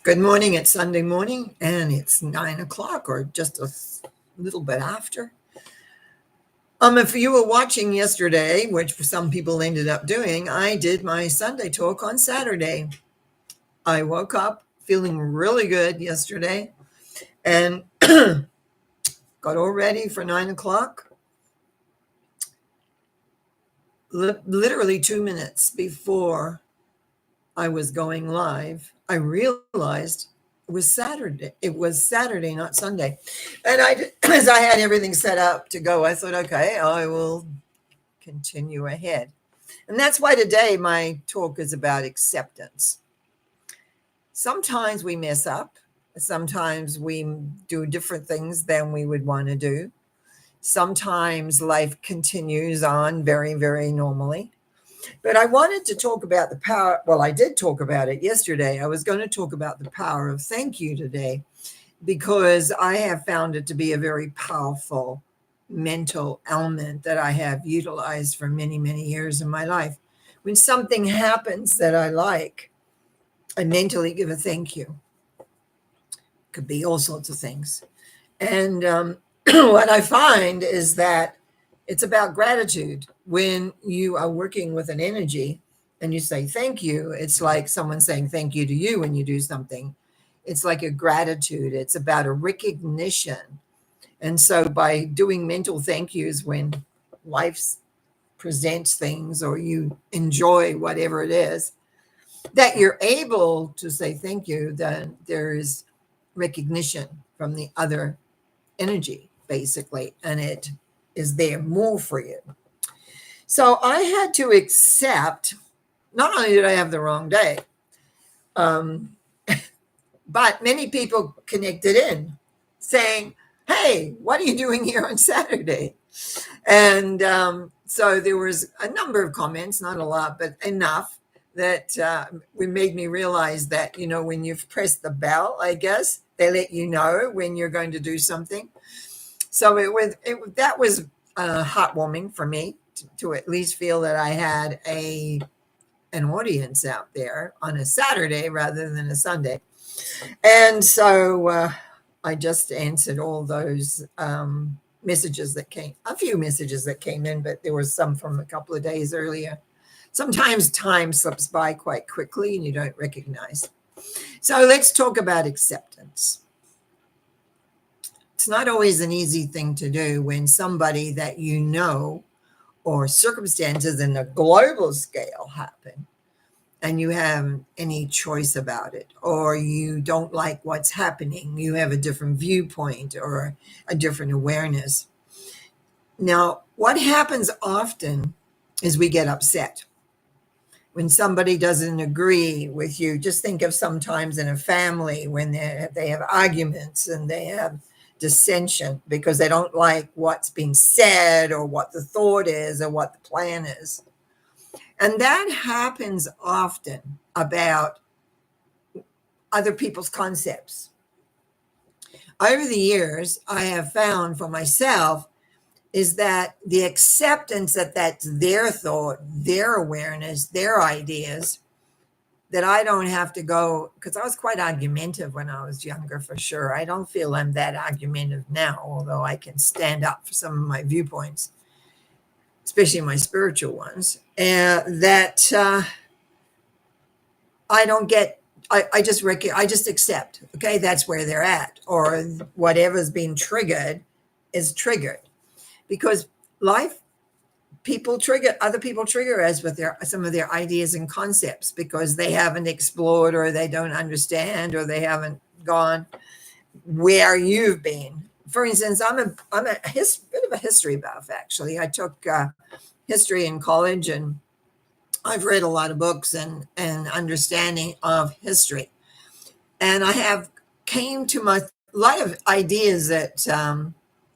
Good morning. It's Sunday morning and it's 9 o'clock or just a little bit after. If you were watching yesterday, which some people ended up doing, I did my Sunday talk on Saturday. I woke up feeling really good yesterday and got all ready for 9 o'clock. Literally 2 minutes before I was going live, I realized it was Saturday, not Sunday. And as I had everything set up to go, I thought, okay, I will continue ahead. And that's why today my talk is about acceptance. Sometimes we mess up. Sometimes we do different things than we would want to do. Sometimes life continues on very, very normally. But I wanted to talk about the power. Well, I did talk about it yesterday. I was going to talk about the power of thank you today because I have found it to be a very powerful mental element that I have utilized for many, many years in my life. When something happens that I like, I mentally give a thank you. Could be all sorts of things. And what I find is that it's about gratitude. When you are working with an energy and you say thank you, it's like someone saying thank you to you when you do something. It's like a gratitude. It's about a recognition. And so by doing mental thank yous when life presents things or you enjoy whatever it is, that you're able to say thank you, then there is recognition from the other energy, basically, and it is there more for you. So I had to accept, not only did I have the wrong day, but many people connected in saying, hey, what are you doing here on Saturday? And so there was a number of comments, not a lot, but enough that made me realize that, when you've pressed the bell, I guess, they let you know when you're going to do something. So that was heartwarming for me to at least feel that I had an audience out there on a Saturday rather than a Sunday. And so I just answered all those messages that came, a few messages that came in, but there was some from a couple of days earlier. Sometimes time slips by quite quickly and you don't recognize. So let's talk about acceptance. It's not always an easy thing to do when somebody that you know or circumstances in a global scale happen and you have any choice about it, or you don't like what's happening. You have a different viewpoint or a different awareness. Now, what happens often is we get upset when somebody doesn't agree with you. Just think of sometimes in a family when they have arguments and they have dissension because they don't like what's being said or what the thought is or what the plan is. And that happens often about other people's concepts. Over the years, I have found for myself is that the acceptance that that's their thought, their awareness, their ideas, that I don't have to go, because I was quite argumentative when I was younger, for sure. I don't feel I'm that argumentative now, although I can stand up for some of my viewpoints, especially my spiritual ones, that I don't get, I just accept, okay, that's where they're at, or whatever's being triggered is triggered. Because other people trigger us with some of their ideas and concepts because they haven't explored or they don't understand or they haven't gone where you've been. For instance, I'm a bit of a history buff, actually. I took history in college and I've read a lot of books and understanding of history. And I have came to a lot of ideas that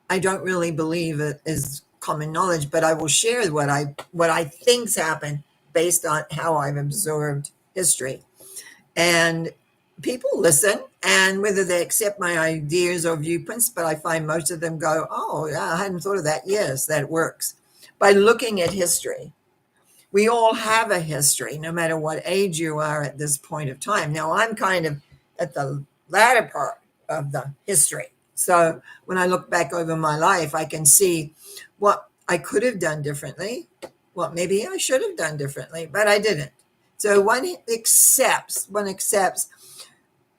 I don't really believe is common knowledge, but I will share what I think's happened based on how I've absorbed history. And people listen, and whether they accept my ideas or viewpoints, but I find most of them go, oh, yeah, I hadn't thought of that. Yes, that works. By looking at history, we all have a history, no matter what age you are at this point of time. Now, I'm kind of at the latter part of the history. So when I look back over my life, I can see what I could have done differently, what maybe I should have done differently, but I didn't. So one accepts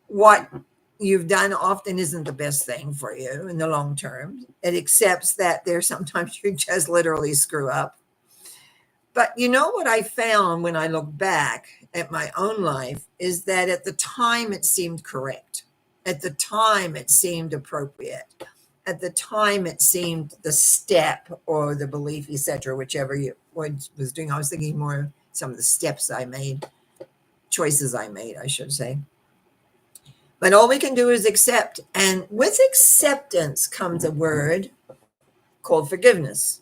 what you've done often isn't the best thing for you in the long term. It accepts that there's sometimes you just literally screw up. But you know what I found when I look back at my own life is that at the time it seemed correct. At the time it seemed appropriate. At the time it seemed the step or the belief, etc., whichever you was doing. I was thinking more of some of the steps I made, choices I made, I should say. But all we can do is accept. And with acceptance comes a word called forgiveness.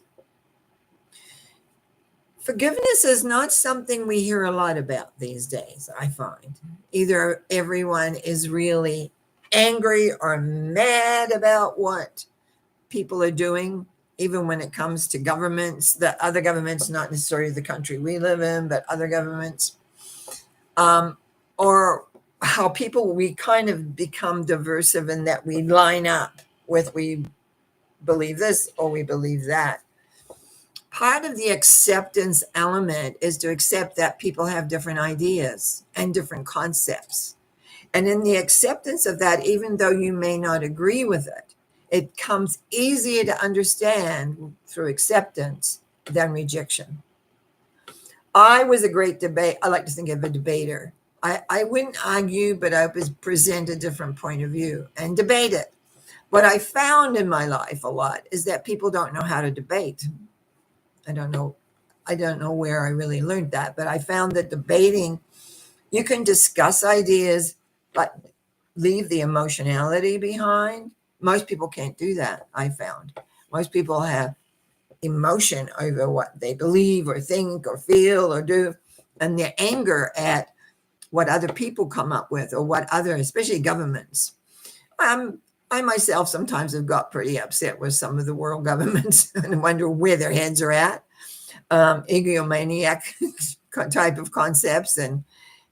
Forgiveness is not something we hear a lot about these days, I find. Either everyone is really angry or mad about what people are doing, even when it comes to governments, the other governments, not necessarily the country we live in, but other governments, or how we kind of become diversive in that we line up with we believe this or we believe that. Part of the acceptance element is to accept that people have different ideas and different concepts. And in the acceptance of that, even though you may not agree with it, it comes easier to understand through acceptance than rejection. I was a great debate. I like to think of a debater. I wouldn't argue, but I would present a different point of view and debate it. What I found in my life a lot is that people don't know how to debate. I don't know where I really learned that, but I found that debating, you can discuss ideas, but leave the emotionality behind. Most people can't do that, I found. Most people have emotion over what they believe or think or feel or do, and their anger at what other people come up with or what other, especially governments. I myself sometimes have got pretty upset with some of the world governments and wonder where their heads are at. Egomaniac type of concepts and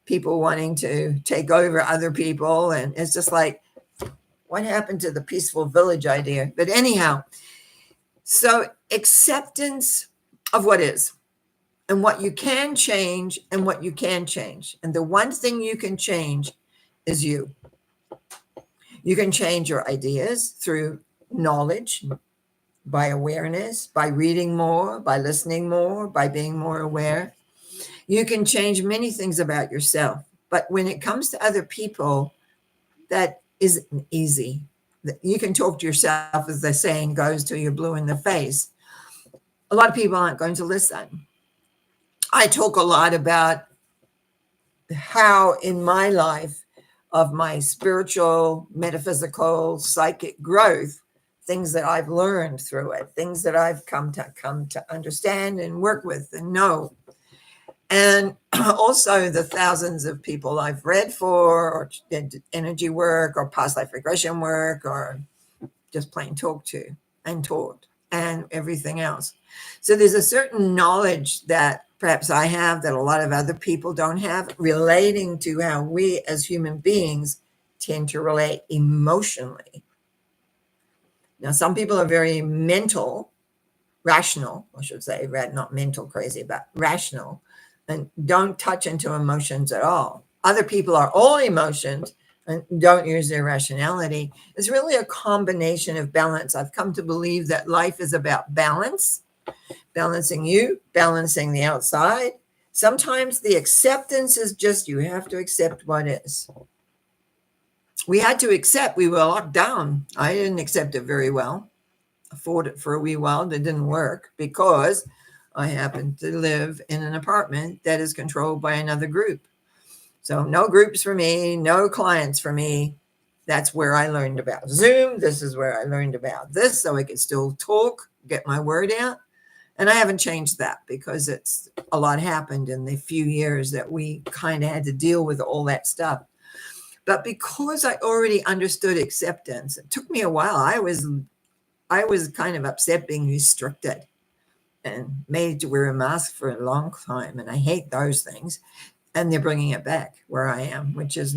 people wanting to take over other people. And it's just like, what happened to the peaceful village idea? But anyhow, so acceptance of what is and what you can change and what you can change. And the one thing you can change is you. You can change your ideas through knowledge, by awareness, by reading more, by listening more, by being more aware. You can change many things about yourself. But when it comes to other people, that isn't easy. You can talk to yourself, as the saying goes, till you're blue in the face. A lot of people aren't going to listen. I talk a lot about how in my life of my spiritual, metaphysical, psychic growth, things that I've learned through it, things that I've come to understand and work with and know. And also the thousands of people I've read for or did energy work or past life regression work or just plain talk to and taught and everything else. So there's a certain knowledge that perhaps I have that a lot of other people don't have relating to how we as human beings tend to relate emotionally. Now, some people are very rational, I should say, not mental crazy, but rational, and don't touch into emotions at all. Other people are all emotions and don't use their rationality. It's really a combination of balance. I've come to believe that life is about balance, balancing you, balancing the outside. Sometimes the acceptance is just you have to accept what is. We had to accept we were locked down. I didn't accept it very well. I fought it for a wee while. It didn't work because I happened to live in an apartment that is controlled by another group. So no groups for me, no clients for me. That's where I learned about Zoom. This is where I learned about this so I could still talk, get my word out. And I haven't changed that because it's a lot happened in the few years that we kind of had to deal with all that stuff. But because I already understood acceptance, it took me a while. I was kind of upset being restricted and made to wear a mask for a long time. And I hate those things. And they're bringing it back where I am, which is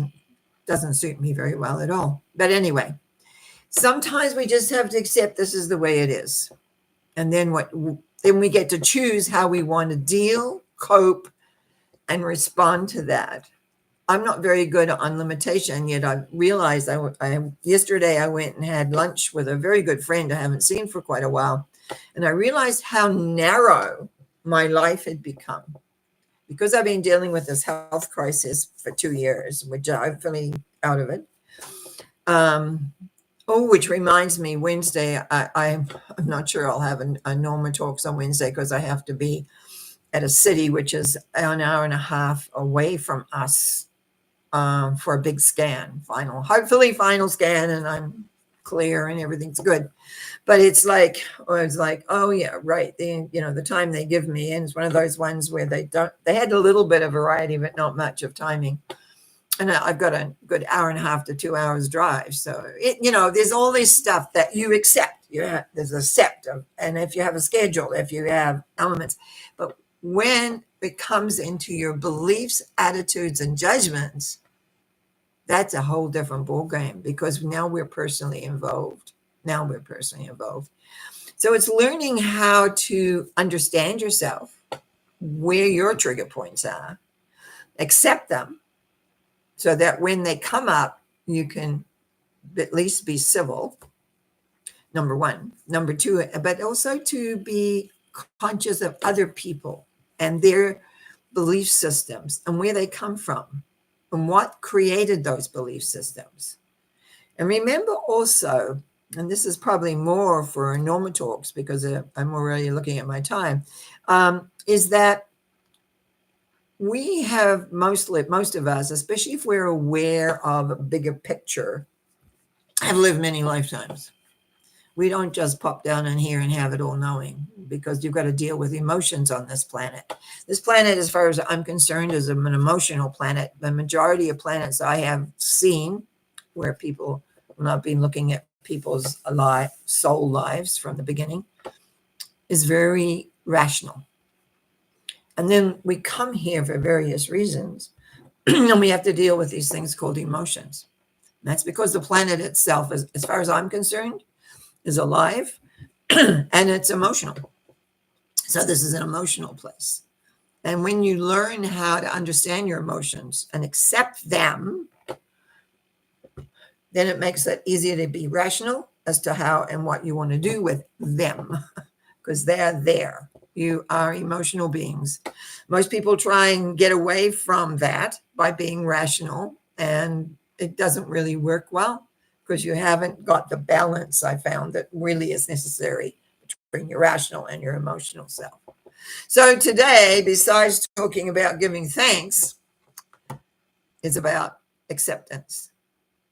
Doesn't suit me very well at all. But anyway, sometimes we just have to accept this is the way it is. And then then we get to choose how we want to deal, cope, and respond to that. I'm not very good on limitation, yet I realized yesterday I went and had lunch with a very good friend I haven't seen for quite a while. And I realized how narrow my life had become because I've been dealing with this health crisis for 2 years, which I'm feeling out of it. Which reminds me, Wednesday, I'm not sure I'll have a Norma Talks on Wednesday because I have to be at a city which is an hour and a half away from us for a big scan, hopefully final scan, and I'm clear and everything's good. But I was like, oh yeah, right. The time they give me, and it's one of those ones where they had a little bit of variety, but not much of timing. And I've got a good hour and a half to 2 hours drive. So, there's all this stuff that you accept. There's a set of, and if you have a schedule, if you have elements, but when it comes into your beliefs, attitudes, and judgments, that's a whole different ballgame because now we're personally involved. So it's learning how to understand yourself, where your trigger points are, accept them, so that when they come up, you can at least be civil, number one. Number two, but also to be conscious of other people and their belief systems and where they come from and what created those belief systems. And remember also, and this is probably more for Norma Talks because I'm already looking at my time, is that we have most of us, especially if we're aware of a bigger picture, have lived many lifetimes. We don't just pop down in here and have it all knowing because you've got to deal with emotions on this planet. This planet, as far as I'm concerned, is an emotional planet. The majority of planets I have seen where people, when I've been looking at people's soul lives from the beginning, is very rational. And then we come here for various reasons, and we have to deal with these things called emotions. And that's because the planet itself, as far as I'm concerned, is alive and it's emotional. So this is an emotional place. And when you learn how to understand your emotions and accept them, then it makes it easier to be rational as to how and what you want to do with them because they're there. You are emotional beings. Most people try and get away from that by being rational, and it doesn't really work well because you haven't got the balance I found that really is necessary between your rational and your emotional self. So today, besides talking about giving thanks, it's about acceptance.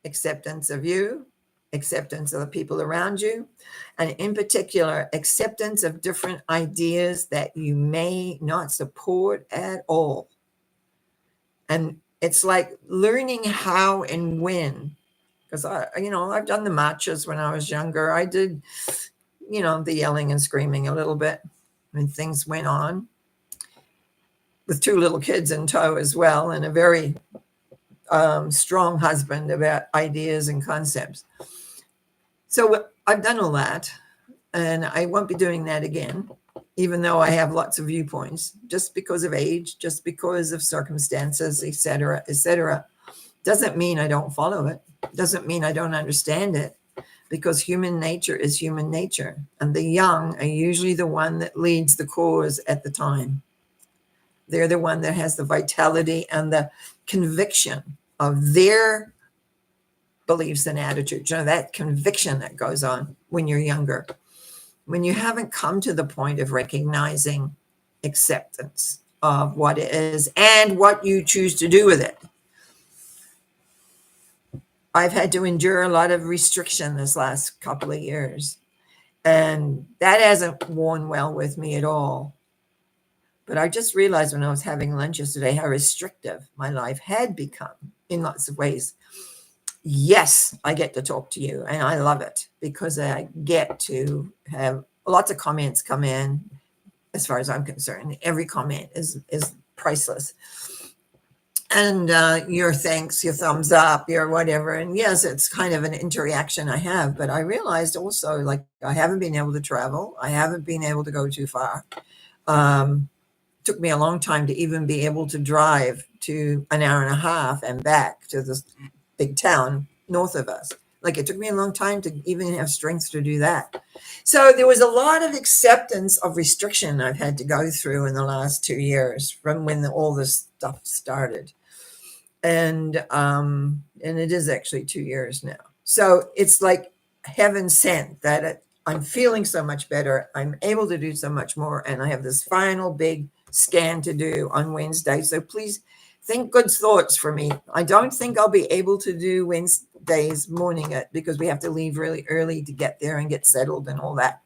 Acceptance of you, acceptance of the people around you, and in particular, acceptance of different ideas that you may not support at all. And it's like learning how and when, because I've done the marches when I was younger. I did, the yelling and screaming a little bit when things went on with 2 little kids in tow as well, and a very strong husband about ideas and concepts. So I've done all that, and I won't be doing that again, even though I have lots of viewpoints, just because of age, just because of circumstances, et cetera, doesn't mean I don't follow it. Doesn't mean I don't understand it, because human nature is human nature, and the young are usually the one that leads the cause at the time. They're the one that has the vitality and the conviction of their beliefs and attitudes, that conviction that goes on when you're younger, when you haven't come to the point of recognizing acceptance of what it is and what you choose to do with it. I've had to endure a lot of restriction this last couple of years, and that hasn't worn well with me at all. But I just realized when I was having lunch yesterday how restrictive my life had become in lots of ways. Yes, I get to talk to you, and I love it because I get to have lots of comments come in. As far as I'm concerned, every comment is priceless. and your thanks, your thumbs up, your whatever. And yes, it's kind of an interaction I have, but I realized also, like, I haven't been able to travel. I haven't been able to go too far. Um, Took me a long time to even be able to drive to an hour and a half and back to this big town north of us. Like, it took me a long time to even have strength to do that. So there was a lot of acceptance of restriction I've had to go through in the last 2 years from when all this stuff started. And it is actually 2 years now. So it's like heaven sent that I'm feeling so much better. I'm able to do so much more, and I have this final big scan to do on Wednesday. So please think good thoughts for me. I don't think I'll be able to do Wednesday's morning because we have to leave really early to get there and get settled and all that.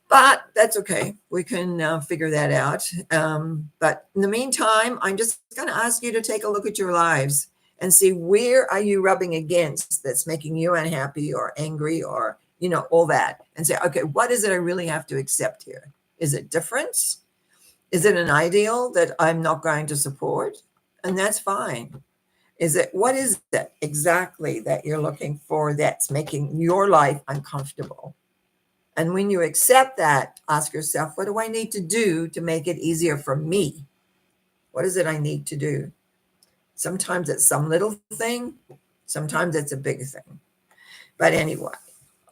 But that's okay. We can figure that out. But in the meantime, I'm just going to ask you to take a look at your lives and see, where are you rubbing against that's making you unhappy or angry or, all that. And say, okay, what is it I really have to accept here? Is it difference? Is it an ideal that I'm not going to support? And that's fine. What is that exactly that you're looking for that's making your life uncomfortable? And when you accept that, ask yourself, what do I need to do to make it easier for me? What is it I need to do? Sometimes it's some little thing. Sometimes it's a big thing. But anyway,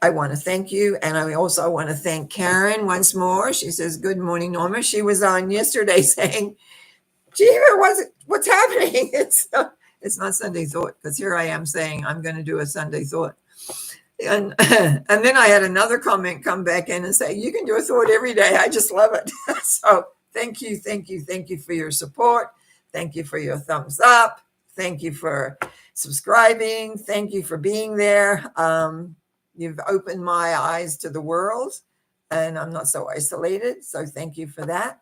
I want to thank you. And I also want to thank Karen once more. She says, good morning, Norma. She was on yesterday saying, gee, what's happening? It's not Sunday Thought, because here I am saying I'm going to do a Sunday Thought. And then I had another comment come back in and say, you can do a thought every day. I just love it. So thank you for your support. Thank you for your thumbs up. Thank you for subscribing. Thank you for being there. You've opened my eyes to the world, and I'm not so isolated. So thank you for that.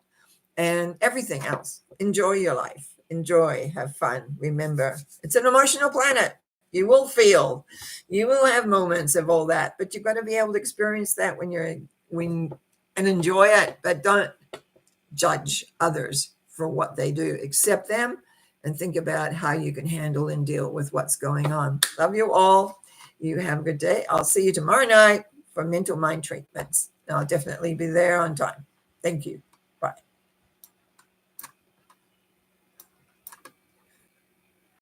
And everything else. Enjoy your life. Enjoy. Have fun. Remember, it's an emotional planet. You will have moments of all that, but you've got to be able to experience that and enjoy it, but don't judge others for what they do. Accept them and think about how you can handle and deal with what's going on. Love you all. You have a good day. I'll see you tomorrow night for mental mind treatments. I'll definitely be there on time. Thank you.